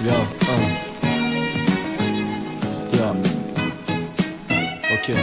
Yo, Yo. Ok.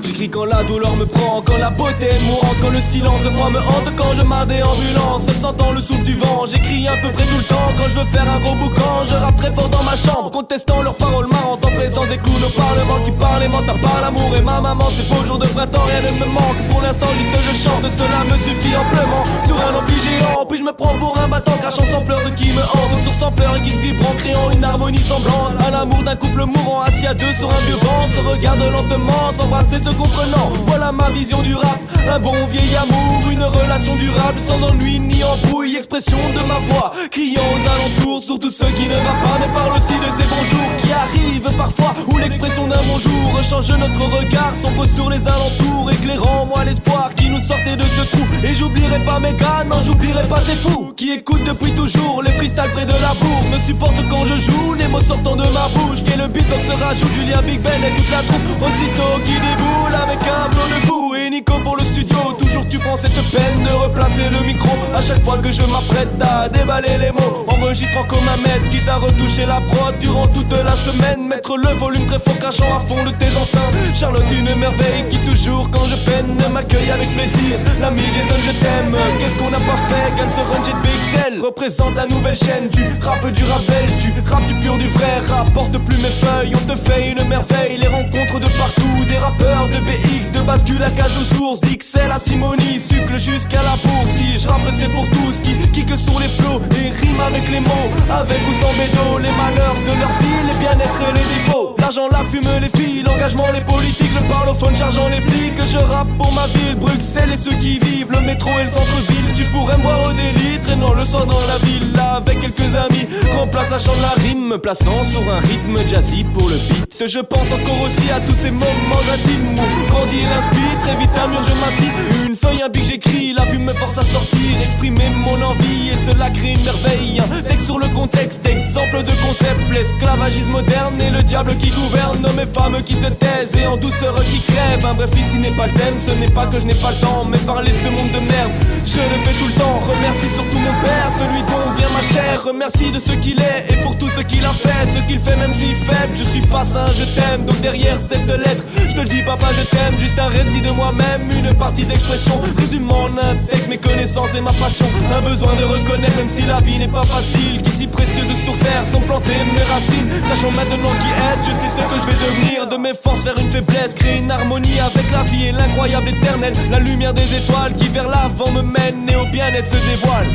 J'écris quand la douleur me prend, quand la beauté est mourante, quand le silence de froid me hante, quand je marre des ambulances, sentant le souffle du vent. J'écris à peu près tout le temps, quand je veux faire un gros boucan. Je rappe très fort dans ma chambre, contestant leurs paroles marrantes, en présence des clowns au parlement qui parlent et mentent à part l'amour et ma maman. Ces beaux jours de printemps, rien ne me manque, pour l'instant juste je chante, cela me suffit amplement. Sur un ampli géant, puis je me prends pour un battant, crachant sans pleurs ce qui me hante, sur sans pleurs et qui vibre en créant une harmonie semblante à l'amour d'un couple mourant, assis à deux sur un vieux banc, se regarde lentement, s'embrasser se comprenant. Voilà ma vision du rap, un bon vieil amour, une relation durable, sans ennui ni embrouille. Expression de ma voix, criant aux alentours, sur tout ce qui ne va pas, mais parle aussi de ces bons jours qui arrivent parfois, où l'expression d'un bonjour change notre regard, sombre sur les alentours, éclairant moi l'espoir qui nous sortait de ce trou. Et j'oublierai pas mes gars, non j'oublierai pas ces fous qui écoutent depuis toujours les freestyles près de la bourre, me supportent quand je joue, les mots sortant de ma bouche, et le beatbox se rajoute, Julien Big Ben et toute la troupe, Roxito qui déboule avec un flow de fou, et Nico pour le studio. Toujours tu prends cette peine de replacer le micro à chaque fois que je m'apprête à déballer les mots, enregistrant comme un maître qui t'a retouché la prod durant toute la semaine, mettre le volume très fort cachant à fond de tes enceintes. Charlotte une merveille qui toujours quand je peine m'accueille avec plaisir. L'ami Jason je t'aime, qu'est-ce qu'on n'a pas fait, gagne ce run BXL représente la nouvelle chaîne du rap belge, du rap du pur du vrai rap. Porte plus mes feuilles, on te fait une merveille, les rencontres de partout, des rappeurs de BX, de bascule à cage aux sources, d'XL à Simonie, sucle jusqu'à la bourse. Si je rappe c'est pour tous qui que sur les flots et rime avec les mots, avec ou sans bédo, les malheurs de leur vie, les bien-être et les défauts. L'argent, la fume, les filles, l'engagement, les politiques, le parlophone chargeant les flics. Je rappe pour ma ville, Bruxelles et ceux qui vivent le métro et le centre-ville. Tu pourrais me voir au délit, traînant le soir dans la ville, là avec quelques amis, remplace la chant de la rime, me plaçant sur un rythme jazzy pour le beat. Je pense encore aussi à tous ces moments intimes où grandit l'inspire, très vite un mur je m'assis, une feuille, un bic j'écris, la vue me force à sortir, exprimer mon envie et cela crée une merveille. Un texte sur le contexte, exemple de concept, l'esclavagisme moderne et le diable qui gouverne, hommes et femmes qui se taisent et en douceur qui crèvent. Un bref ici n'est pas le thème, ce n'est pas que je n'ai pas le temps, mais parler de ce monde de merde, je le fais tout le temps. Remercie surtout mon père, celui dont vient ma chair, remercie de ce qu'il est et pour tout ce qu'il a fait, ce qu'il fait même si faible, je suis face à un je t'aime, donc derrière cette lettre, je te le dis papa je t'aime, juste un récit de moi-même, une partie d'expression, résumant en un texte mes connaissances et ma passion, un besoin de reconnaître même si la vie n'est pas facile, qu'ici précieuse sur terre sont plantées mes racines, sachant maintenant qui aide, je sais ce que je vais devenir, de mes forces faire une faiblesse, créer une harmonie avec la vie et l'incroyable éternel, la lumière des étoiles qui vers l'avant me mène et au bien-être se dévoile.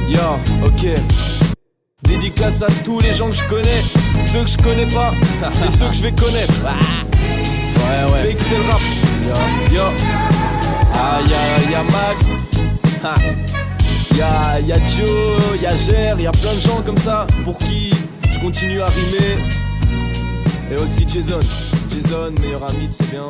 Yo, ok. Dédicace à tous les gens que je connais, ceux que je connais pas et ceux que je vais connaître. Ouais. BXL rap. Yo. Ah y'a Max. Y'a Joe, y'a Ger, y'a plein de gens comme ça pour qui je continue à rimer. Et aussi Jason, meilleur ami, c'est bien.